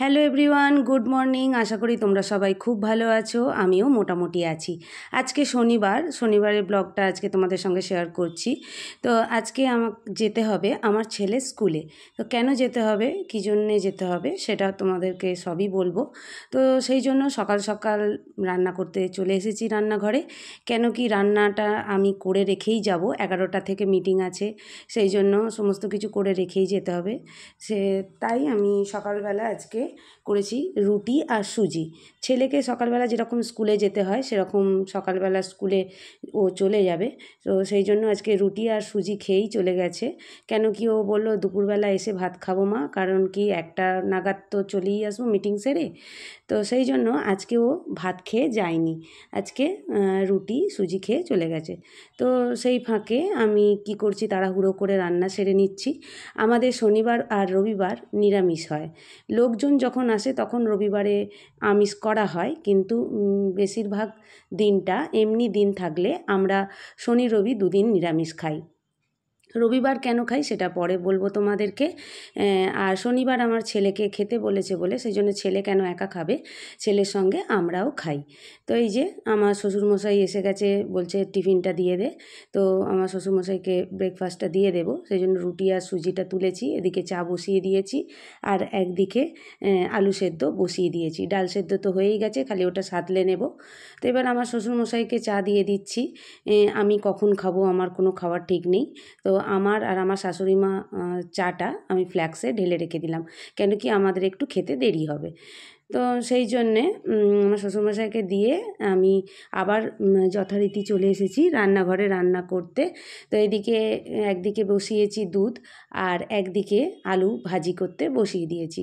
Hello everyone, good morning. আশা করি তোমরা সবাই খুব ভালো আছো, আমিও মোটামুটি আছি। আজকে শনিবারের ব্লগটা আজকে তোমাদের সঙ্গে শেয়ার করছি। তো আজকে আমার যেতে হবে আমার ছেলের স্কুলে। তো কেন যেতে হবে, কী জন্যে যেতে হবে সেটা তোমাদেরকে সবই বলবো। তো সেই জন্য সকাল সকাল রান্না করতে চলে এসেছি রান্নাঘরে। কেন কি রান্নাটা আমি করে রেখেই যাব, 11টা থেকে মিটিং আছে, সেই জন্য সমস্ত কিছু করে রেখেই যেতে হবে। তাই আমি সকালবেলা আজকে করেছি রুটি আর সুজি। ছেলেকে সকালবেলা যেরকম স্কুলে যেতে হয় সেরকম সকালবেলা স্কুলে ও চলে যাবে, তো সেই জন্য আজকে রুটি আর সুজি খেয়েই চলে গেছে। কেন কি ও বললো দুপুরবেলা এসে ভাত খাবো মা, কারণ কি 1টা নাগাদ তো চলেই আসবো মিটিং সেরে। তো সেই জন্য আজকে ও ভাত খেয়ে যায়নি, আজকে রুটি সুজি খেয়ে চলে গেছে। তো সেই ফাঁকে আমি কি করছি, তাড়াহুড়ো করে রান্না সেরে নিচ্ছি। আমাদের শনিবার আর রবিবার নিরামিষ হয়। লোকজন যখন আসে তখন রবিবারে আমিষ করা হয়, কিন্তু বেশিরভাগ দিনটা এমনি দিন থাকলে আমরা শনি রবি দুদিন নিরামিষ খাই। রবিবার কেন খাই সেটা পরে বলবো তোমাদেরকে। আর শনিবার আমার ছেলেকে খেতে বলেছে বলে সেই জন্য ছেলে কেন একা খাবে, ছেলের সঙ্গে আমরাও খাই। তো এই যে আমার শ্বশুরমশাই এসে গেছে, বলছে টিফিনটা দিয়ে দে। তো আমার শ্বশুরমশাইকে ব্রেকফাস্টটা দিয়ে দেবো, সেই জন্য রুটি আর সুজিটা তুলেছি, এদিকে চা বসিয়ে দিয়েছি, আর একদিকে আলু সেদ্ধ বসিয়ে দিয়েছি। ডাল সেদ্ধ তো হয়েই গেছে, খালি ওটা সাঁতলে নেব। তো এবার আমার শ্বশুরমশাইকে চা দিয়ে দিচ্ছি। আমি কখন খাবো আমার কোনো খাওয়ার ঠিক নেই। তো আমার আর আমার শাশুড়ি মা চাটা আমি ফ্ল্যাক্সে ঢেলে রেখে দিলাম, কেন কি আমাদের একটু খেতে দেরি হবে। তো সেই জন্যে আমার শ্বশুরমশাইকে দিয়ে আমি আবার যথারীতি চলে এসেছি রান্নাঘরে রান্না করতে। তো একদিকে বসিয়েছি দুধ, আর একদিকে আলু ভাজি করতে বসিয়ে দিয়েছি।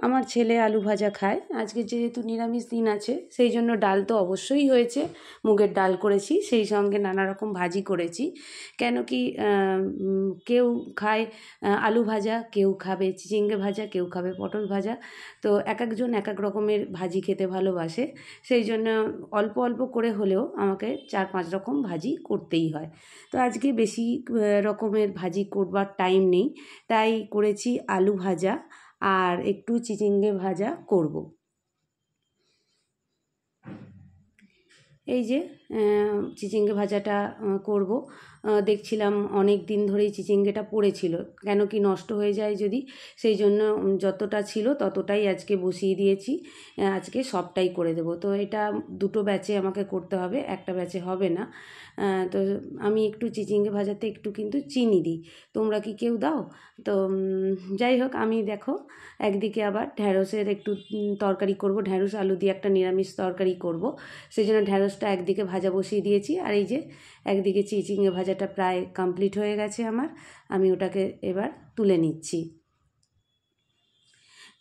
আমার ছেলে আলু ভাজা খায়, আজকে যেহেতু নিরামিষ দিন আছে সেই জন্য ডাল তো অবশ্যই হয়েছে, মুগের ডাল করেছি, সেই সঙ্গে নানা রকম ভাজি করেছি। কেন কি কেউ খায় আলু ভাজা, কেউ খাবে চিচিঙ্গে ভাজা, কেউ খাবে পটল ভাজা। তো এক একজন এক এক রকমের ভাজি খেতে ভালোবাসে, সেই জন্য অল্প অল্প করে হলেও আমাকে 4-5 রকম ভাজি করতেই হয়। তো আজকে বেশি রকমের ভাজি করবার টাইম নেই, তাই করেছি আলু ভাজা আর একটু চিচিঙ্গে ভাজা করব। এই যে চিচিঙ্গে ভাজাটা করব। দেখছিলাম অনেক দিন ধরেই চিচিঙ্গেটা পড়েছিল, কেন কি নষ্ট হয়ে যায় যদি, সেই জন্য যতটা ছিল ততটাই আজকে বসিয়ে দিয়েছি। আজকে সবটাই করে দেব। তো এটা 2টো ব্যাচে আমাকে করতে হবে, একটা ব্যাচে হবে না। তো আমি একটু চিচিঙ্গে ভাজাতে একটু কিন্তু চিনি দিই, তোমরা কি কেউ দাও? তো যাই হোক, আমি দেখো একদিকে আবার ঢ্যাঁড়সের একটু তরকারি করব, ঢ্যাঁড়স আলু দিয়ে একটা নিরামিষ তরকারি করব, সেই জন্য ঢ্যাঁড়সটা একদিকে ভাজা বসিয়ে দিয়েছি। আর এই যে একদিকে চিচিঙ্গে ভাজাটা প্রায় কমপ্লিট হয়ে গেছে আমার, আমি ওটাকে এবার তুলে নিচ্ছি।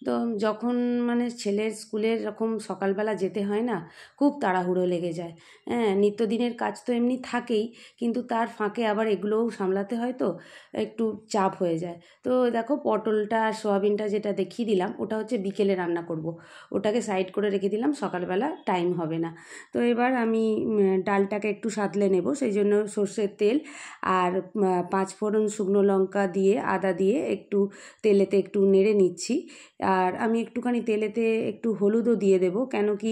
তো যখন মানে ছেলের স্কুলের এরকম সকালবেলা যেতে হয় না, খুব তাড়াহুড়ো লেগে যায়। হ্যাঁ, নিত্যদিনের কাজ তো এমনি থাকেই, কিন্তু তার ফাঁকে আবার এগুলোও সামলাতে হয়, তো একটু চাপ হয়ে যায়। তো দেখো পটলটা আর সোয়াবিনটা যেটা দেখিয়ে দিলাম ওটা হচ্ছে বিকেলে রান্না করব, ওটাকে সাইড করে রেখে দিলাম, সকালবেলা টাইম হবে না। তো এবার আমি ডালটাকে একটু সাঁতলে নেব, সেই জন্য সর্ষের তেল আর 5 ফোড়ন শুকনো লঙ্কা দিয়ে আদা দিয়ে একটু তেলেতে একটু নেড়ে নিচ্ছি। আর আমি একটুখানি তেলেতে একটু হলুদও দিয়ে দেব, কেন কি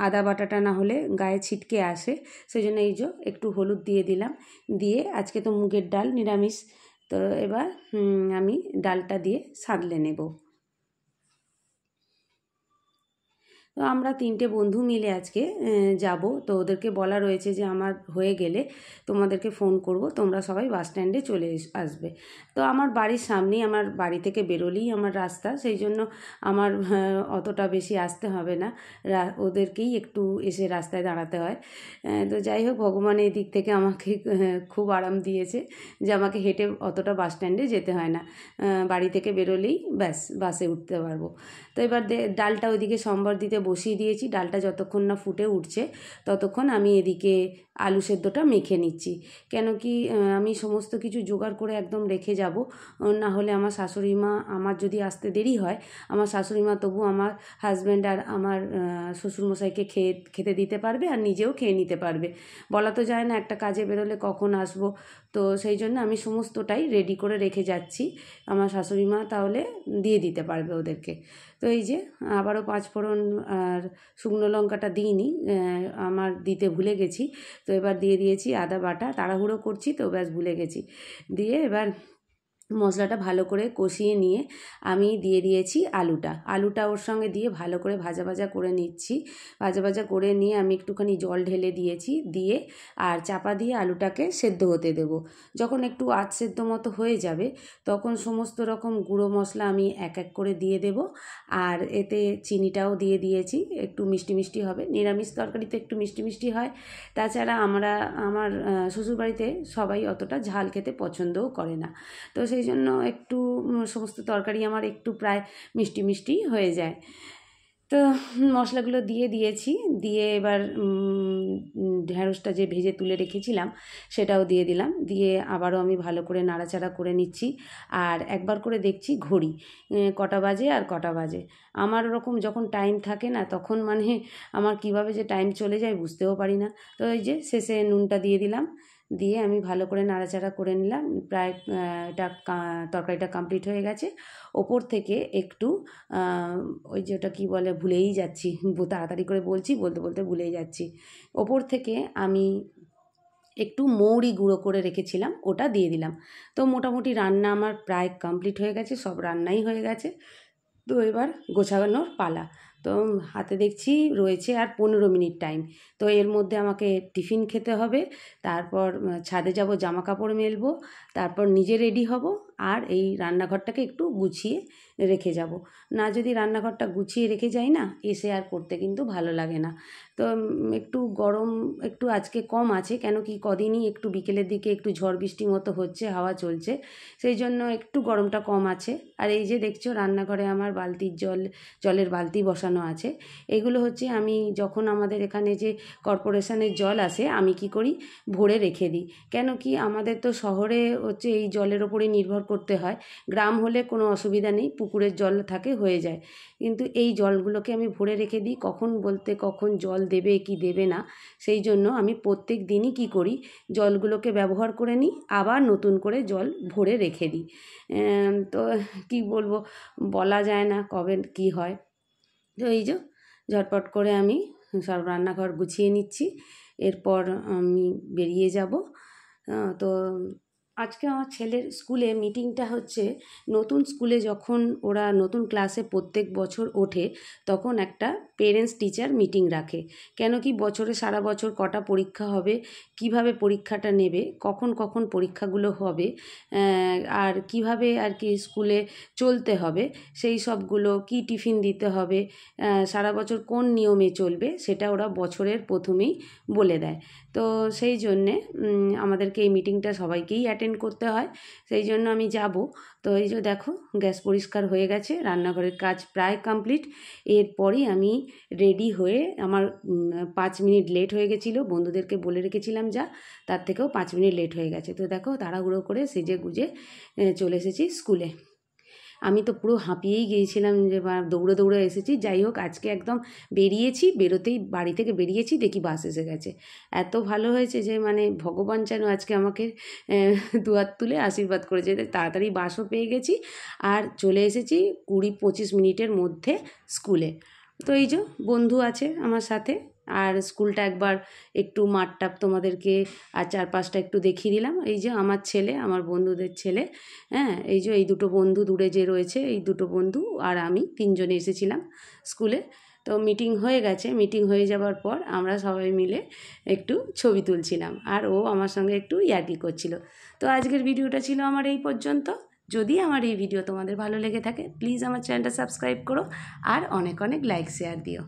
আদা বাটাটা না হলে গায়ে ছিটকে আসে, সেই জন্য এই যে একটু হলুদ দিয়ে দিলাম। দিয়ে আজকে তো মুগের ডাল নিরামিষ, তো এবার আমি ডালটা দিয়ে সাঁতলে নেব। তো আমরা 3টে বন্ধু মিলে আজকে যাব। তো ওদেরকে বলা রয়েছে যে আমার হয়ে গেলে তোমাদেরকে ফোন করব, তোমরা সবাই বাস স্ট্যান্ডে চলে আসবে। তো আমার বাড়ির সামনেই, আমার বাড়ি থেকে বেরোলেই আমার রাস্তা, সেই জন্য আমার অতটা বেশি আসতে হবে না, ওদেরকেই একটু এসে রাস্তায় দাঁড়াতে হয়। তো যাই হোক, ভগবান এই দিক থেকে আমাকে খুব আরাম দিয়েছে যে আমাকে হেঁটে অতটা বাস স্ট্যান্ডে যেতে হয় না, বাড়ি থেকে বেরোলেই ব্যাস বাসে উঠতে পারবো। তো এবার ডালটা ওইদিকে সম্বর দিতে বসিয়ে দিয়েছি, ডালটা যতক্ষণ না ফুটে উঠছে ততক্ষণ আমি এদিকে আলু সেদ্ধটা মেখে নিচ্ছি। কেন কি আমি সমস্ত কিছু জোগাড় করে একদম রেখে যাব, না হলে আমার শাশুড়ি মা, আমার যদি আসতে দেরি হয়, আমার শাশুড়ি মা তবু আমার হাজব্যান্ড আর আমার শ্বশুরমশাইকে খেতে দিতে পারবে আর নিজেও খেয়ে নিতে পারবে। বলা তো যায় না একটা কাজে বেরোলে কখন আসবো, তো সেই জন্য আমি সমস্তটাই রেডি করে রেখে যাচ্ছি, আমার শাশুড়ি মা তাহলে দিয়ে দিতে পারবে ওদেরকে। তো এই যে আবারও 5 ফোড়ন আর শুকনো লঙ্কাটা দিইনি, আমার দিতে ভুলে গেছি, তো এবার দিয়ে দিয়েছি আদা বাটা, তাড়াহুড়ো করছি তো ব্যাস ভুলে গেছি। দিয়ে এবার মশলাটা ভালো করে কষিয়ে নিয়ে আমি দিয়ে দিয়েছি আলুটা ওর সঙ্গে দিয়ে ভালো করে ভাজা ভাজা করে নিচ্ছি। ভাজা ভাজা করে নিয়ে আমি একটুখানি জল ঢেলে দিয়েছি, দিয়ে আর চাপা দিয়ে আলুটাকে সেদ্ধ হতে দেব। যখন একটু আধ সেদ্ধ মতো হয়ে যাবে তখন সমস্ত রকম গুঁড়ো মশলা আমি এক এক করে দিয়ে দেব। আর এতে চিনিটাও দিয়ে দিয়েছি, একটু মিষ্টি মিষ্টি হবে, নিরামিষ তরকারিতে একটু মিষ্টি মিষ্টি হয়। তাছাড়া আমার শ্বশুরবাড়িতে সবাই অতটা ঝাল খেতে পছন্দও করে না, তো সেই জন্য একটু সমস্ত তরকারি আমার একটু প্রায় মিষ্টি মিষ্টি হয়ে যায়। তো মশলাগুলো দিয়ে দিয়েছি, দিয়ে এবার ঢ্যাঁড়সটা যে ভেজে তুলে রেখেছিলাম সেটাও দিয়ে দিলাম, দিয়ে আবারও আমি ভালো করে নাড়াচাড়া করে নিচ্ছি। আর একবার করে দেখছি ঘড়ি কটা বাজে আর কটা বাজে। আমার ওরকম যখন টাইম থাকে না তখন মানে আমার কিভাবে যে টাইম চলে যায় বুঝতেও পারি না। তো এই যে শেষে নুনটা দিয়ে দিলাম, দিয়ে আমি ভালো করে নাড়াচাড়া করে নিলাম। প্রায় তরকারিটা কমপ্লিট হয়ে গেছে। ওপর থেকে একটু ওই যে ওটা কী বলে ভুলেই যাচ্ছি, তাড়াতাড়ি করে বলছি, বলতে বলতে ভুলেই যাচ্ছি। ওপর থেকে আমি একটু মৌরি গুঁড়ো করে রেখেছিলাম, ওটা দিয়ে দিলাম। তো মোটামুটি রান্না আমার প্রায় কমপ্লিট হয়ে গেছে, সব রান্নাই হয়ে গেছে। তো এবার গোছানোর পালা। তো হাতে দেখছি রয়েছে আর 15 মিনিট টাইম। তো এর মধ্যে আমাকে টিফিন খেতে হবে, তারপর ছাদে যাব, জামা কাপড় মেলবো, তারপর নিজে রেডি হব, আর এই রান্নাঘরটাকে একটু গুছিয়ে রেখে যাব। না যদি রান্নাঘরটা গুছিয়ে রেখে যাই না, এসে আর করতে কিন্তু ভালো লাগে না। তো একটু গরম একটু আজকে কম আছে, কেন কি কদিনই একটু বিকেলের দিকে একটু ঝড় বৃষ্টি মতো হচ্ছে, হাওয়া চলছে, সেই জন্য একটু গরমটা কম আছে। আর এই যে দেখছো রান্নাঘরে আমার জলের বালতি বসানো আছে। এগুলো হচ্ছে আমি যখন আমাদের এখানে যে কর্পোরেশনের জল আসে আমি কি করি, ভরে রেখে দিই। কেন কি আমাদের তো শহরে হচ্ছে এই জলের ওপরেই নির্ভর করতে হয়, গ্রাম হলে কোনো অসুবিধা নেই, পুকুরের জল থাকে হয়ে যায়। কিন্তু এই জলগুলোকে আমি ভরে রেখে দিই, কখন বলতে কখন জল দেবে কি দেবে না, সেই জন্য আমি প্রত্যেক দিনই কী করি, জলগুলোকে ব্যবহার করে নিই, আবার নতুন করে জল ভরে রেখে দিই। তো কী বলবো, বলা যায় না কবে কী হয়। তো এই যে ঝটপট করে আমি সব রান্নাঘর গুছিয়ে নিচ্ছি, এরপর আমি বেরিয়ে যাব। তো আজকে আমার ছেলের স্কুলে মিটিংটা হচ্ছে, নতুন স্কুলে যখন ওরা নতুন ক্লাসে প্রত্যেক বছর ওঠে তখন একটা পেরেন্টস টিচার মিটিং রাখে। কেন কি বছরে সারা বছর কটা পরীক্ষা হবে, কিভাবে পরীক্ষাটা নেবে, কখন কখন পরীক্ষাগুলো হবে, আর কিভাবে আর কি স্কুলে চলতে হবে, সেই সবগুলো, কি টিফিন দিতে হবে, সারা বছর কোন নিয়মে চলবে, সেটা ওরা বছরের প্রথমেই বলে দেয়। তো সেই জন্যে আমাদেরকে এই মিটিংটা সবাইকেই অ্যাটেন্ড করতে হয়, সেই জন্য আমি যাব। তো এই যে দেখো গ্যাস পরিষ্কার হয়ে গেছে, রান্নাঘরের কাজ প্রায় কমপ্লিট। এরপরই আমি রেডি হয়ে, আমার 5 মিনিট লেট হয়ে গেছিলো, বন্ধুদেরকে বলে রেখেছিলাম যা, তার থেকেও 5 মিনিট লেট হয়ে গেছে। তো দেখো তাড়াহুড়ো করে সেজে গুজে চলে এসেছি স্কুলে। আমি তো পুরো হাঁপিয়েই গিয়েছিলাম, যে দৌড়ে দৌড়ে এসেছি। যাই হোক আজকে একদম বেরিয়েছি, বেরোতেই বাড়ি থেকে বেরিয়েছি দেখি বাস এসে গেছে। এত ভালো হয়েছে যে মানে ভগবান যেন আজকে আমাকে দুহাত তুলে আশীর্বাদ করেছে, তাড়াতাড়ি বাসও পেয়ে গেছি, আর চলে এসেছি 20-25 মিনিটের মধ্যে স্কুলে। তো এই যে বন্ধু আছে আমার সাথে, আর স্কুলটা একবার একটু মাঠটাপ তোমাদেরকে আর চারপাশটা একটু দেখিয়ে দিলাম। এই যে আমার ছেলে, আমার বন্ধুদের ছেলে, এই যে এই দুটো বন্ধু দূরে যে রয়েছে, এই দুটো বন্ধু আর আমি 3 জনে এসেছিলাম স্কুলে। তো মিটিং হয়ে গেছে, মিটিং হয়ে যাওয়ার পর আমরা সবাই মিলে একটু ছবি তুলছিলাম, আর ও আমার সঙ্গে একটু ইয়ার্কি করছিল। তো আজকের ভিডিওটা ছিল আমার এই পর্যন্ত। যদি আমার এই ভিডিও তোমাদের ভালো লেগে থাকে প্লিজ আমার চ্যানেলটা সাবস্ক্রাইব করো, আর অনেক অনেক লাইক শেয়ার দিও।